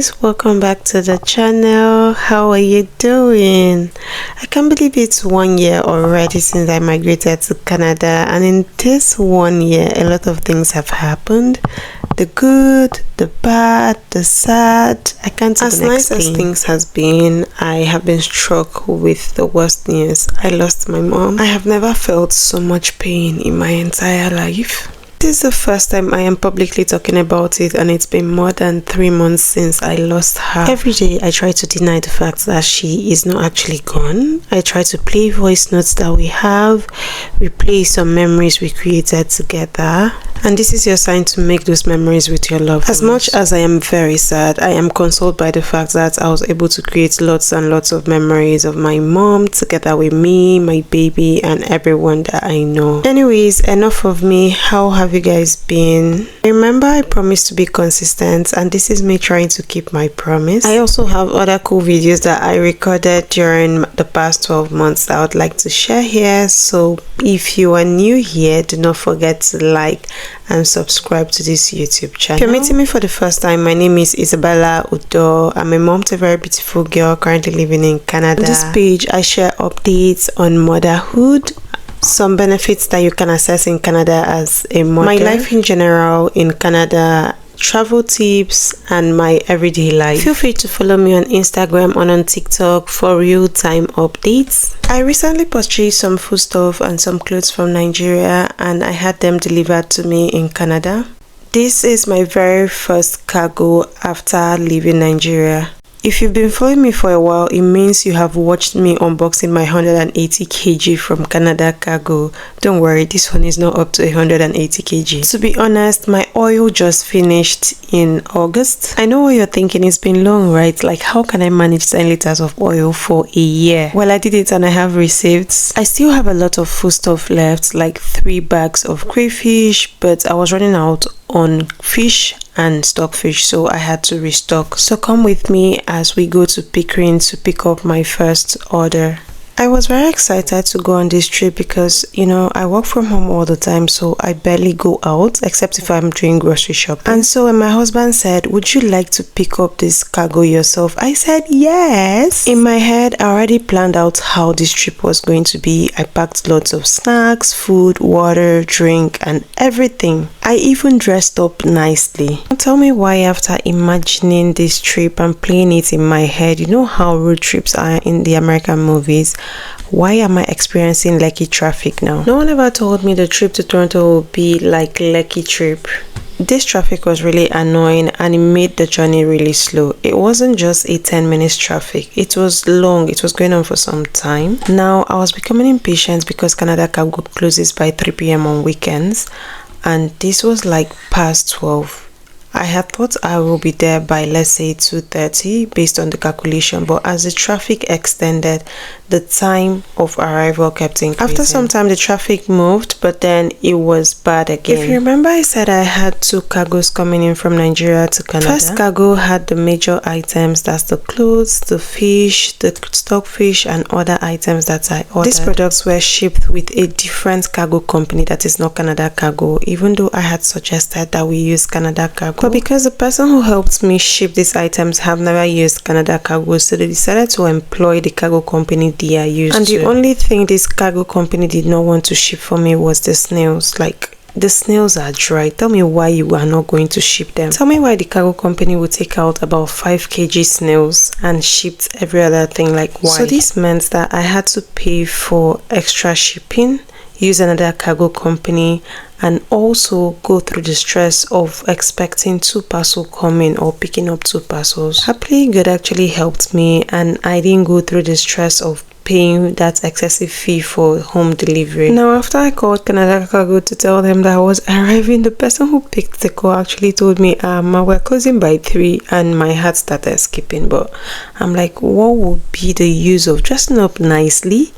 guys, welcome back to the channel. How are you doing? I can't believe it's 1 year already since I migrated to Canada, and in this 1 year a lot of things have happened. The good, the bad, the sad. I can't even explain. As nice as things has been, I have been struck with the worst news. I lost my mom. I have never felt so much pain in my entire life. This is the first time I am publicly talking about it, and it's been more than 3 months since I lost her. Every day I try to deny the fact that she is not actually gone. I try to play voice notes that we have, replay some memories we created together, and this is your sign to make those memories with your loved ones. As much as I am very sad, I am consoled by the fact that I was able to create lots and lots of memories of my mom together with me, my baby, and everyone that I know. Anyways, enough of me. How have you guys been? Remember, I promised to be consistent, and this is me trying to keep my promise. I also have other cool videos that I recorded during the past 12 months that I would like to share here. So if you are new here, do not forget to like and subscribe to this YouTube channel. If you're meeting me for the first time, my name is Isabella Udo. I'm a mom to a very beautiful girl currently living in Canada. On this page, I share updates on motherhood, some benefits that you can access in Canada as a mother, my life in general in Canada, travel tips, and my everyday life. Feel free to follow me on Instagram and on TikTok for real-time updates. I recently purchased some foodstuff and some clothes from Nigeria, and I had them delivered to me in Canada. This is my very first cargo after leaving Nigeria. If you've been following me for a while, it means you have watched me unboxing my 180 kg from Canada cargo. Don't worry, this one is not up to 180 kg. To be honest, my oil just finished in August. I know what you're thinking, it's been long, right? Like, how can I manage 10 liters of oil for a year? Well, I did it and I have receipts. I still have a lot of food stuff left, like 3 bags of crayfish, but I was running out on fish and stockfish, so I had to restock. So come with me as we go to Pickering to pick up my first order. I was very excited to go on this trip because, you know, I work from home all the time, so I barely go out except if I'm doing grocery shopping. And so when my husband said, "Would you like to pick up this cargo yourself?" I said yes. In my head, I already planned out how this trip was going to be. I packed lots of snacks, food, water, drink, and everything. I even dressed up nicely. Tell me why, after imagining this trip and playing it in my head, you know how road trips are in the American movies, why am I experiencing Lekki traffic now? No one ever told me the trip to Toronto would be like Lekki trip. This traffic was really annoying and it made the journey really slow. It wasn't just a 10 minutes traffic. It was long. It was going on for some time. Now I was becoming impatient because Canada cargo closes by 3 p.m. on weekends, and this was like past 12. I had thought I will be there by, let's say, 2:30 based on the calculation, but as the traffic extended, the time of arrival kept increasing. After some time, the traffic moved, but then it was bad again. If you remember, I said I had 2 cargos coming in from Nigeria to Canada. First cargo had the major items, that's the clothes, the fish, the stockfish, and other items that I ordered. These products were shipped with a different cargo company that is not Canada Cargo, even though I had suggested that we use Canada Cargo. But because the person who helped me ship these items have never used Canada Cargo, so they decided to employ the cargo company they are used to. And the only thing this cargo company did not want to ship for me was the snails. Like, the snails are dry. Tell me why you are not going to ship them. Tell me why the cargo company would take out about 5 kg snails and shipped every other thing. Like, why? So this meant that I had to pay for extra shipping, use another cargo company, and also go through the stress of expecting 2 parcels coming or picking up 2 parcels. Happily, God actually helped me, and I didn't go through the stress of paying that excessive fee for home delivery. Now, after I called Canada Cargo to tell them that I was arriving, the person who picked the call actually told me, we're closing by 3, and my heart started skipping. But I'm like, what would be the use of dressing up nicely,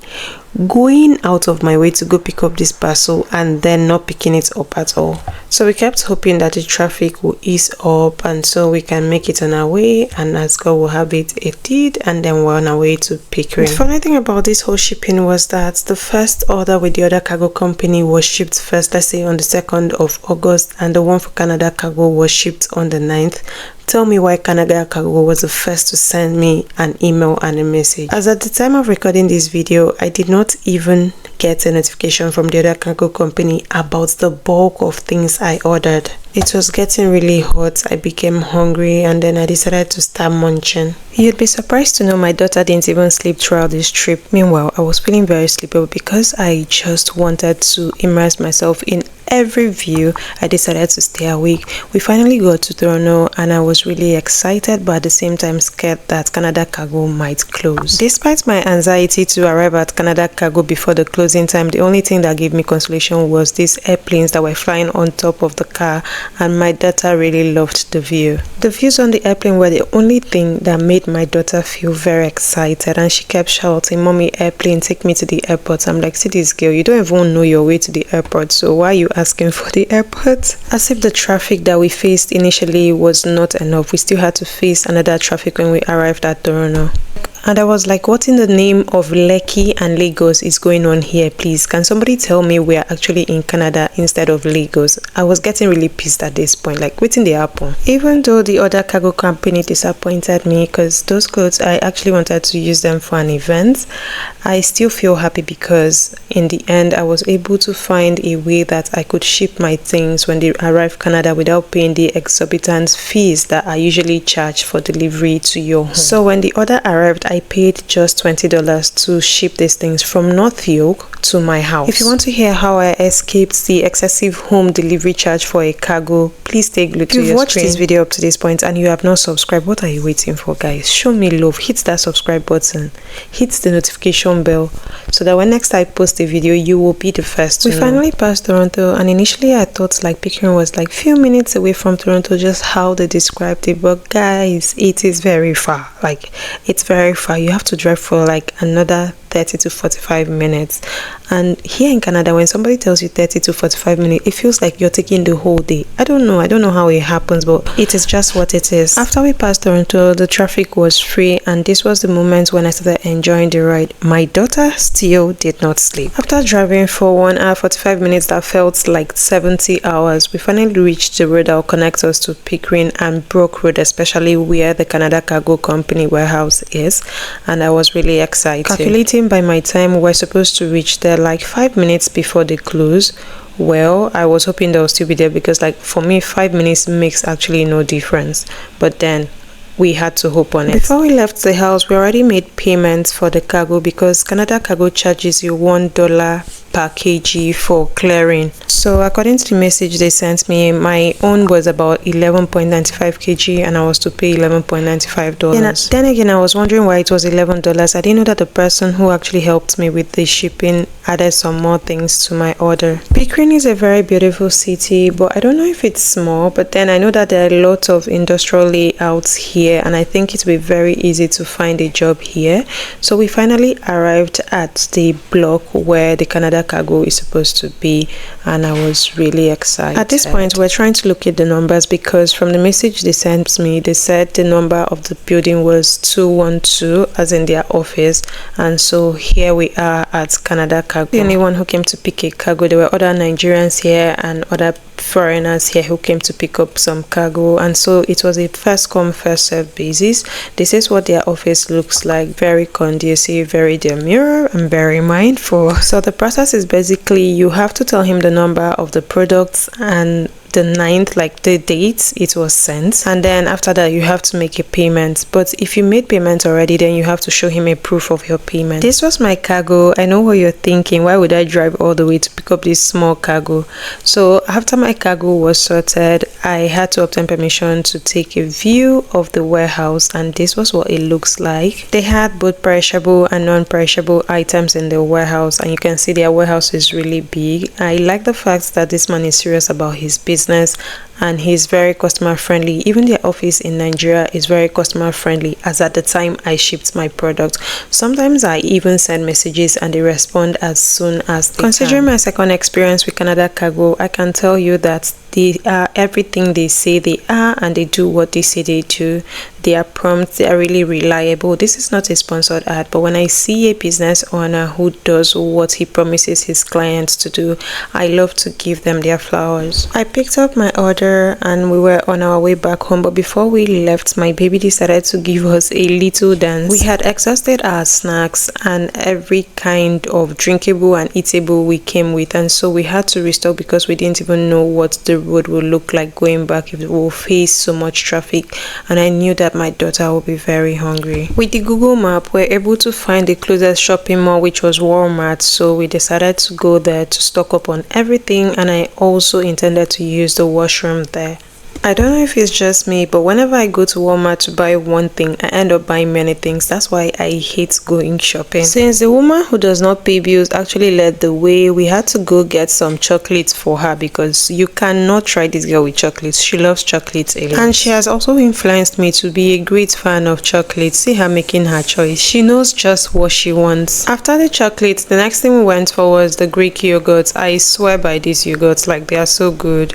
going out of my way to go pick up this parcel, and then not picking it up at all? So we kept hoping that the traffic will ease up, and so we can make it on our way, and as God will have it, it did, and then we're on our way to Pickering. The funny thing about this whole shipping was that the first order with the other cargo company was shipped first, let's say on the 2nd of August, and the one for Canada Cargo was shipped on the 9th. Tell me why Canada Cargo was the first to send me an email and a message. As at the time of recording this video, I did not even get a notification from the other cargo company about the bulk of things I ordered. It was getting really hot, I became hungry, and then I decided to start munching. You'd be surprised to know my daughter didn't even sleep throughout this trip. Meanwhile, I was feeling very sleepy, but because I just wanted to immerse myself in every view, I decided to stay awake. We finally got to Toronto and I was really excited, but at the same time scared that Canada Cargo might close. Despite my anxiety to arrive at Canada Cargo before the closing time, the only thing that gave me consolation was these airplanes that were flying on top of the car, and my daughter really loved the view. The views on the airplane were the only thing that made my daughter feel very excited, and she kept shouting, "Mommy, airplane, take me to the airport." I'm like, see this girl, you don't even know your way to the airport, so why are you asking for the airport? As if the traffic that we faced initially was not enough, we still had to face another traffic when we arrived at Toronto. And I was like, what in the name of Lekki and Lagos is going on here, please? Can somebody tell me we are actually in Canada instead of Lagos? I was getting really pissed at this point, like, waiting the happen. Even though the other cargo company disappointed me, because those clothes, I actually wanted to use them for an event, I still feel happy because in the end, I was able to find a way that I could ship my things when they arrive Canada without paying the exorbitant fees that are usually charged for delivery to your home. So when the order arrived, I paid just $20 to ship these things from North York to my house. If you want to hear how I escaped the excessive home delivery charge for a cargo, please take a look. If you've watched this video up to this point and you have not subscribed, what are you waiting for, guys? Show me love, hit that subscribe button, hit the notification bell, so that when next I post a video, you will be the first to know. We finally passed Toronto, and initially I thought like Pickering was like few minutes away from Toronto, just how they described it, but guys, it is very far. Like, it's very far. You have to drive for like another 30 to 45 minutes, and here in Canada, when somebody tells you 30 to 45 minutes, it feels like you're taking the whole day. I don't know how it happens, but it is just what it is. After we passed Toronto, the traffic was free, and this was the moment when I started enjoying the ride. My daughter still did not sleep. After driving for 1 hour 45 minutes that felt like 70 hours, we finally reached the road that will connect us to Pickering and Brook Road, especially where the Canada Cargo Company warehouse is, and I was really excited. Calculating by my time, we're supposed to reach there like 5 minutes before they close. Well, I was hoping they'll still be there, because like for me 5 minutes makes actually no difference, but then we had to hope on it. Before we left the house, we already made payments for the cargo, because Canada Cargo charges you $1 per kg for clearing. So according to the message they sent me, my own was about 11.95 kg and I was to pay $11.95. Then again, I was wondering why it was $11. I didn't know that the person who actually helped me with the shipping added some more things to my order. Pickering is a very beautiful city, but I don't know if it's small, but then I know that there are a lot of industrial layouts here, and I think it will be very easy to find a job here. So we finally arrived at the block where the Canada Cargo is supposed to be, and I was really excited. At this point, we're trying to look at the numbers, because from the message they sent me, they said the number of the building was 212, as in their office, and so here we are at Canada Cargo. The only one who came to pick a cargo, there were other Nigerians here and other foreigners here who came to pick up some cargo, and so it was a first come first serve basis. This is what their office looks like, very conducive, very demure, and very mindful. So the process is basically you have to tell him the number of the products and the 9th, like the date it was sent, and then after that you have to make a payment. But if you made payment already, then you have to show him a proof of your payment. This was my cargo. I know what you're thinking, why would I drive all the way to pick up this small cargo? So after my cargo was sorted, I had to obtain permission to take a view of the warehouse, and this was what it looks like. They had both perishable and non-perishable items in the warehouse, and you can see their warehouse is really big. I like the fact that this man is serious about his business, and he's very customer friendly. Even their office in Nigeria is very customer friendly, as at the time I shipped my product. Sometimes I even send messages and they respond as soon as they can. Considering my second experience with Canada Cargo, I can tell you that They are everything they say they are, and they do what they say they do. They are prompt, they are really reliable. This is not a sponsored ad, but when I see a business owner who does what he promises his clients to do, I love to give them their flowers. I picked up my order and we were on our way back home, but before we left, my baby decided to give us a little dance. We had exhausted our snacks and every kind of drinkable and eatable we came with, and so we had to restock because we didn't even know what the road would look like going back, if we will face so much traffic, and I knew that my daughter will be very hungry. With the Google map, we're able to find the closest shopping mall, which was Walmart, so we decided to go there to stock up on everything, and I also intended to use the washroom there. I don't know if it's just me, but whenever I go to Walmart to buy one thing, I end up buying many things. That's why I hate going shopping. Since the woman who does not pay bills actually led the way, we had to go get some chocolates for her because you cannot try this girl with chocolates. She loves chocolates a lot. And she has also influenced me to be a great fan of chocolates. See her making her choice. She knows just what she wants. After the chocolates, the next thing we went for was the Greek yogurts. I swear by these yogurts, like they are so good.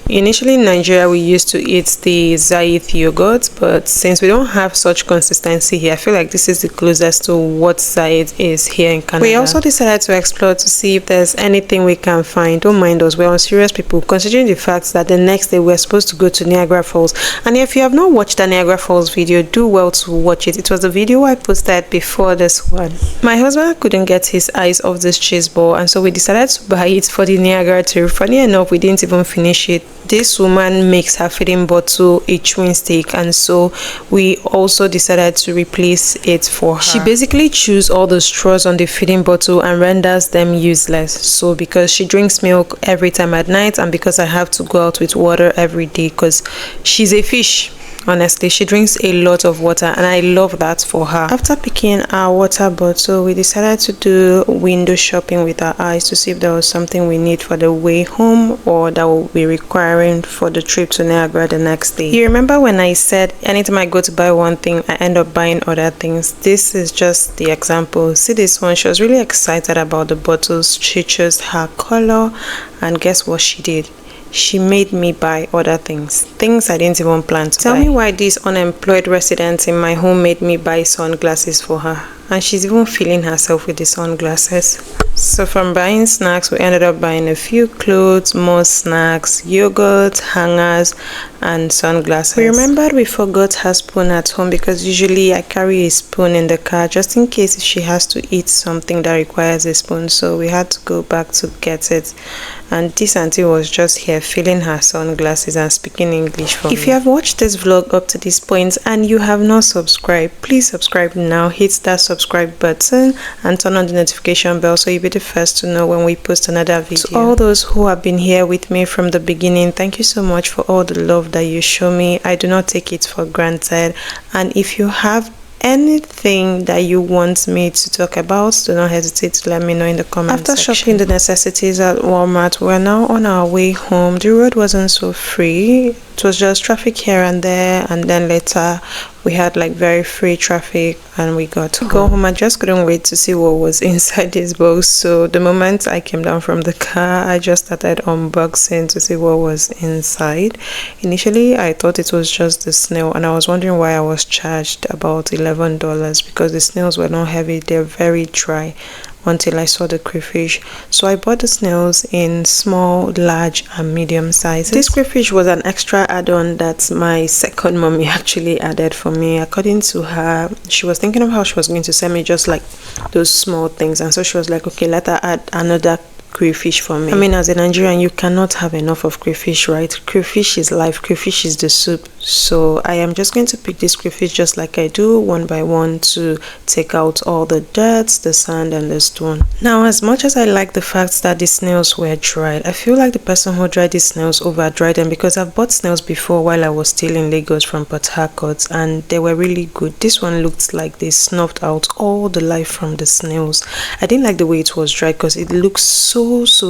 Initially in Nigeria, we used to eat the Zayith yogurt, but since we don't have such consistency here, I feel like this is the closest to what Zayith is here in Canada. We also decided to explore to see if there's anything we can find. Don't mind us, we're on serious people, considering the fact that the next day we're supposed to go to Niagara Falls. And if you have not watched the Niagara Falls video, do well to watch it. It was the video I posted before this one. My husband couldn't get his eyes off this cheese ball, and so we decided to buy it for the Niagara tour. Funny enough, we didn't even finish it. This woman makes her feeding bottle a twin stick, and so we also decided to replace it for her. She basically chews all the straws on the feeding bottle and renders them useless. So because she drinks milk every time at night, and because I have to go out with water every day because she's a fish. Honestly, she drinks a lot of water, and I love that for her. After picking our water bottle, we decided to do window shopping with our eyes to see if there was something we need for the way home or that will be requiring for the trip to Niagara the next day. You remember when I said anytime I go to buy one thing, I end up buying other things? This is just the example. See this one? She was really excited about the bottles. She chose her color, and guess what she did? She made me buy other things I didn't even plan to buy. Tell me why this unemployed resident in my home made me buy sunglasses for her, and she's even feeling herself with the sunglasses. So from buying snacks, we ended up buying a few clothes, more snacks, yogurt, hangers, and sunglasses. We remembered we forgot her spoon at home because usually I carry a spoon in the car just in case if she has to eat something that requires a spoon, so we had to go back to get it. And this auntie was just here filling her sunglasses and speaking English for me. If you have watched this vlog up to this point and you have not subscribed, please subscribe now. Hit that subscribe button and turn on the notification bell so you'll be the first to know when we post another video. To all those who have been here with me from the beginning, thank you so much for all the love that you show me. I do not take it for granted, and if you have anything that you want me to talk about, do not hesitate to let me know in the comment section. After shopping the necessities at Walmart, we're now on our way home. The road wasn't so free. It was just traffic here and there, and then later we had like very free traffic and we got to go home. I just couldn't wait to see what was inside this box, so the moment I came down from the car, I just started unboxing to see what was inside. Initially I thought it was just the snail, and I was wondering why I was charged about $11 because the snails were not heavy, they're very dry, until I saw the crayfish. So I bought the snails in small, large, and medium sizes. This crayfish was an extra add-on that my second mommy actually added for me. According to her, she was thinking of how she was going to send me just like those small things, and so she was like, okay, let her add another crayfish for me. I mean, as a Nigerian, you cannot have enough of crayfish, right? Crayfish is life, crayfish is the soup. So I am just going to pick this crayfish just like I do, one by one, to take out all the dirt, the sand, and the stone. Now, as much as I like the fact that the snails were dried, I feel like the person who dried these snails over dried them, because I've bought snails before while I was still in Lagos from Port Harcourt, and they were really good. This one looked like they snuffed out all the life from the snails. I didn't like the way it was dried because it looks so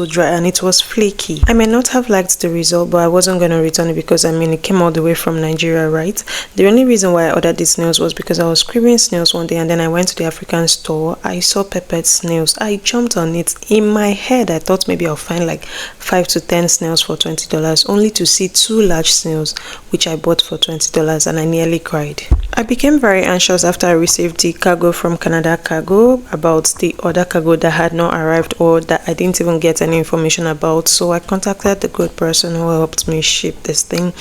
dry and it was flaky. I may not have liked the result, but I wasn't going to return it because I mean it came all the way from Nigeria, right? The only reason why I ordered these snails was because I was craving snails one day, and then I went to the African store. I saw peppered snails. I jumped on it. In my head, I thought maybe I'll find like 5 to 10 snails for $20, only to see 2 large snails, which I bought for $20, and I nearly cried. I became very anxious after I received the cargo from Canada Cargo about the other cargo that had not arrived or that I didn't even get any information about. So I contacted the good person who helped me ship this thing,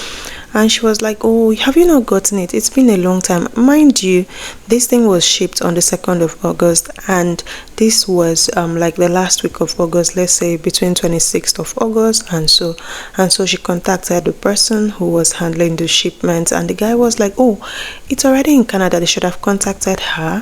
and she was like, oh, have you not gotten it? It's been a long time. Mind you, this thing was shipped on the 2nd of August, and this was like the last week of August, let's say between 26th of August and so she contacted the person who was handling the shipment, and the guy was like, oh, it's already in Canada, they should have contacted her.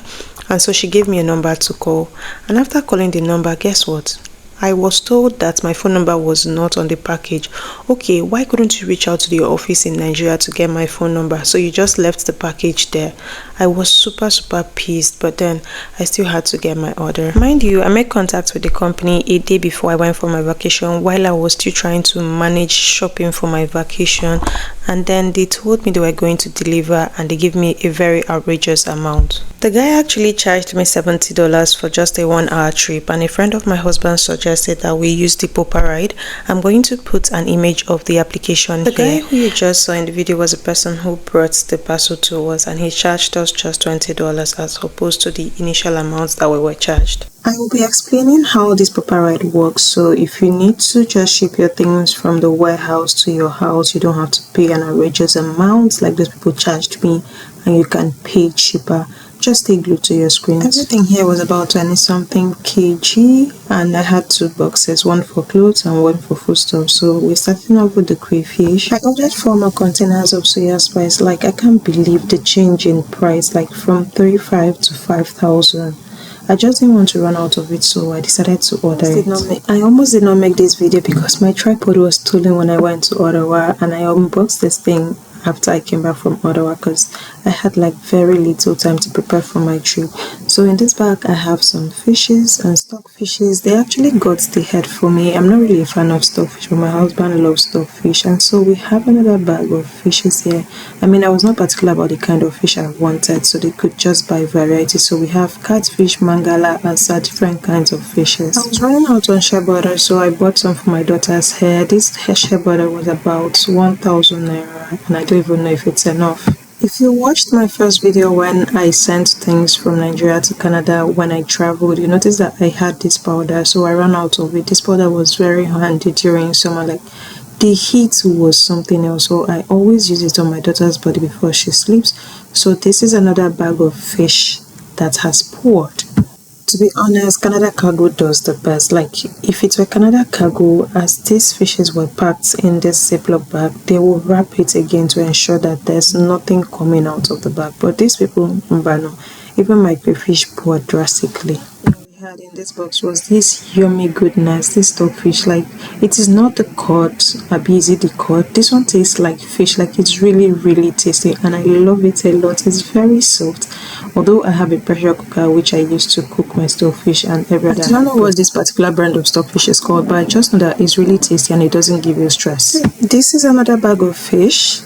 And so she gave me a number to call, and after calling the number, guess what? I was told that my phone number was not on the package. Okay, why couldn't you reach out to the office in Nigeria to get my phone number? So you just left the package there. I was super pissed, but then I still had to get my order. Mind you, I made contact with the company a day before I went for my vacation, while I was still trying to manage shopping for my vacation, and then they told me they were going to deliver, and they gave me a very outrageous amount. The guy actually charged me $70 for just a 1-hour trip, and a friend of my husband suggested that we use the Popa ride. I'm going to put an image of the application. The guy who you just saw in the video was a person who brought the parcel to us, and he charged us just $20 as opposed to the initial amounts that we were charged. I will be explaining how this Popa ride works, so if you need to just ship your things from the warehouse to your house, you don't have to pay an outrageous amount like those people charged me, and you can pay cheaper. Just stay glued to your screen. Everything here was about 20 something kg, and I had 2 boxes, one for clothes and one for foodstuff. So we're starting off with the crayfish. I ordered 4 more containers of soya spice. Like, I can't believe the change in price, like from 35 to 5,000. I just didn't want to run out of it, so I decided to order it. I almost did not make this video because my tripod was stolen when I went to Ottawa, and I unboxed this thing after I came back from Ottawa because I had like very little time to prepare for my trip. So in this bag I have some fishes and stockfishes. They actually got the head for me. I'm not really a fan of stockfish, but my husband loves stockfish, and so we have another bag of fishes here. I mean, I was not particular about the kind of fish I wanted, so they could just buy variety. So we have catfish, mangala, and some different kinds of fishes. I was running out on shea butter, so I bought some for my daughter's hair. This hair shea butter was about 1,000 naira, and I don't even know if it's enough. If you watched my first video when I sent things from Nigeria to Canada when I traveled, you notice that I had this powder, so I ran out of it. This powder was very handy during summer. Like, the heat was something else, so I always use it on my daughter's body before she sleeps. So this is another bag of fish that has poured. To be honest, Canada Cargo does the best. Like, if it were Canada Cargo, as these fishes were packed in this Ziploc bag, they will wrap it again to ensure that there's nothing coming out of the bag. But these people, no, even my crayfish poured drastically. What we had in this box was this yummy goodness, this stockfish. Like, it is not the cod, is it the cod? This one tastes like fish. Like, it's really tasty, and I love it a lot. It's very soft. Although I have a pressure cooker which I use to cook my stockfish and every other. I don't know what this particular brand of stockfish is called, but I just know that it's really tasty and it doesn't give you stress. This is another bag of fish,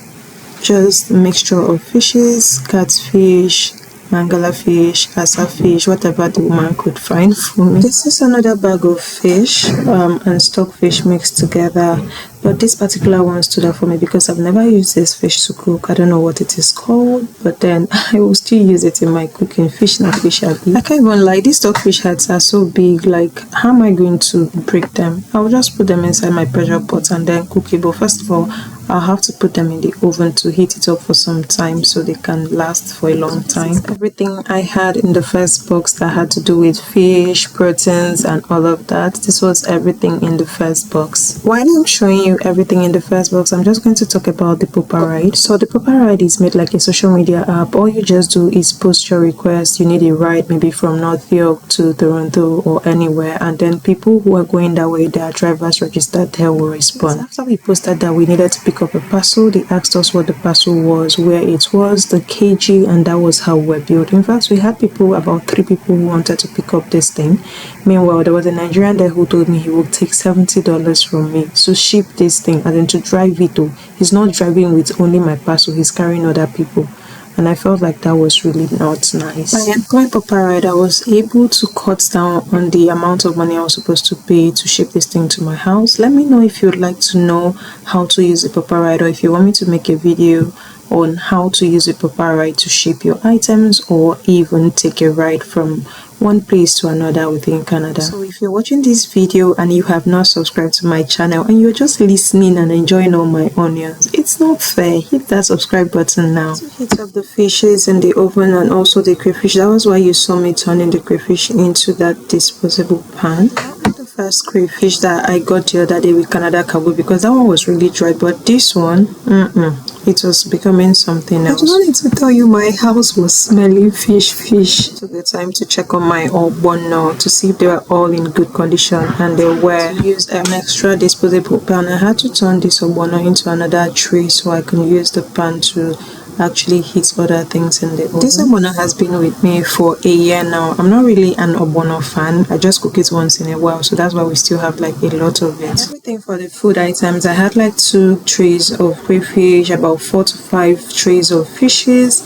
just a mixture of fishes, catfish, mangala fish, asa fish, whatever the woman could find for me. This is another bag of fish and stockfish mixed together, but this particular one stood out for me because I've never used this fish to cook. I don't know what it is called, but then I will still use it in my cooking. Fish na fish I can't even lie, these stockfish heads are so big. Like, how am I going to break them? I'll just put them inside my pressure pot and then cook it. But first of all, I'll have to put them in the oven to heat it up for some time so they can last for a long time. Everything I had in the first box that had to do with fish, proteins, and all of that, this was everything in the first box. While I'm showing you everything in the first box, I'm just going to talk about the Popa ride. So the Popa ride is made like a social media app. All you just do is post your request. You need a ride maybe from North York to Toronto or anywhere, and then people who are going that way, their drivers registered there will respond. After we posted that we needed to pick up a parcel, they asked us what the parcel was, where it was, the kg, and that was how we're built. In fact, we had about 3 people who wanted to pick up this thing. Meanwhile, there was a Nigerian there who told me he would take $70 from me to ship this this thing, as in to drive it. Oh, he's not driving with only my parcel, he's carrying other people. And I felt like that was really not nice. By employing Papa Ride, I was able to cut down on the amount of money I was supposed to pay to ship this thing to my house. Let me know if you'd like to know how to use a Papa Ride, or if you want me to make a video on how to use a Papa Ride to ship your items, or even take a ride from one place to another within Canada. So if you're watching this video and you have not subscribed to my channel and you're just listening and enjoying all my onions, it's not fair. Hit that subscribe button now. So heat up the fishes in the oven and also the crayfish. That was why you saw me turning the crayfish into that disposable pan. The first crayfish that I got the other day with Canada Cabo, because that one was really dry, but this one, it was becoming something else. I don't need to tell you, my house was smelling fish. Took the time to check on my ogbono to see if they were all in good condition, and they were. I used an extra disposable pan. I had to turn this ogbono into another tray so I can use the pan to actually heat other things in the oven. This ogbono has been with me for a year now. I'm not really an ogbono fan. I just cook it once in a while, so that's why we still have like a lot of it. Everything for the food items, I had like 2 trays of crayfish, about 4 to 5 trays of fishes,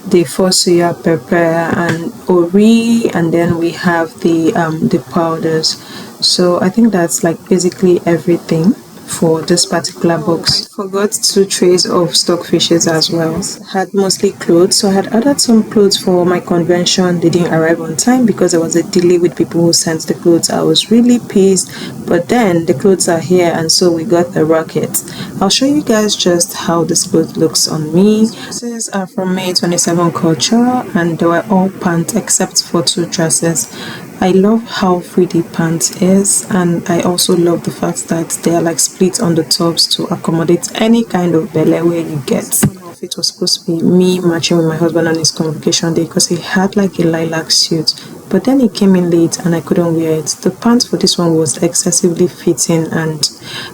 the soya pepper and ori, and then we have the powders. So I think that's like basically everything for this particular box. I forgot 2 trays of stock fishes as well. I had mostly clothes, so I had ordered some clothes for my convention. They didn't arrive on time because there was a delay with people who sent the clothes. I was really pissed, but then the clothes are here, and so we got the rocket. I'll show you guys just how this clothes looks on me. These are from May 27 culture, and they were all pants except for 2 dresses. I love how free the pants is, and I also love the fact that they are like split on the tops to accommodate any kind of belly where you get. It was supposed to be me matching with my husband on his convocation day because he had like a lilac suit, but then he came in late and I couldn't wear it. The pants for this one was excessively fitting and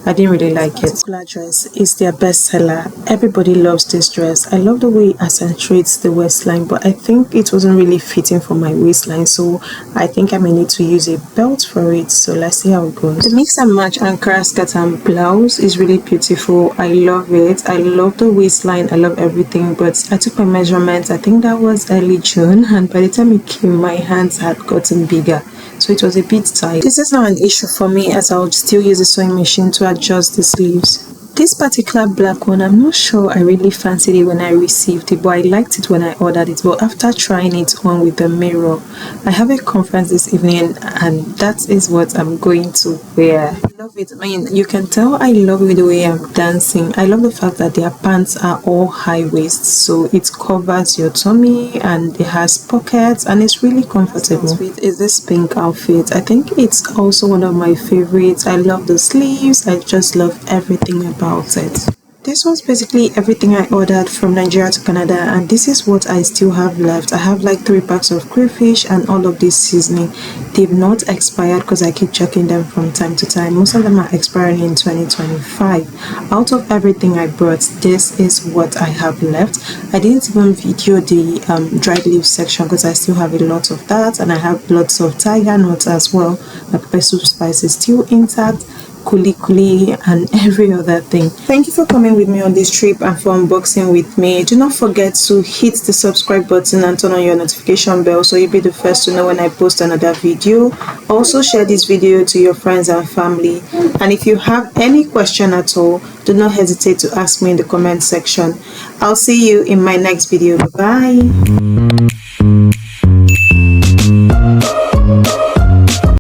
I didn't really like it. This particular dress is their best seller. Everybody loves this dress. I love the way it accentuates the waistline, but I think it wasn't really fitting for my waistline, so I think I may need to use a belt for it. So let's see how it goes. The mix and match Ankara skirt and blouse is really beautiful. I love it. I love the waistline. I love everything, but I took my measurements, I think that was early June, and by the time it came my hands had gotten bigger, so it was a bit tight. This is not an issue for me as I would still use the sewing machine to adjust the sleeves. This particular black one, I'm not sure I really fancied it when I received it, but I liked it when I ordered it. But after trying it on with the mirror, I have a conference this evening and that is what I'm going to wear. I love it. I mean, you can tell I love it the way I'm dancing. I love the fact that their pants are all high waist, so it covers your tummy and it has pockets and it's really comfortable. Is this pink outfit? I think it's also one of my favorites. I love the sleeves. I just love everything about it. This was basically everything I ordered from Nigeria to Canada, and this is what I still have left. I have like 3 packs of crayfish and all of this seasoning. They've not expired because I keep checking them from time to time. Most of them are expiring in 2025. Out of everything I brought, this is what I have left. I didn't even video the dried leaf section because I still have a lot of that, and I have lots of tiger nuts as well. My pepper soup spice is still intact, kuli and every other thing. Thank you for coming with me on this trip and for unboxing with me. Do not forget to hit the subscribe button and turn on your notification bell so you'll be the first to know when I post another video. Also share this video to your friends and family, and if you have any question at all, do not hesitate to ask me in the comment section. I'll see you in my next video. Bye.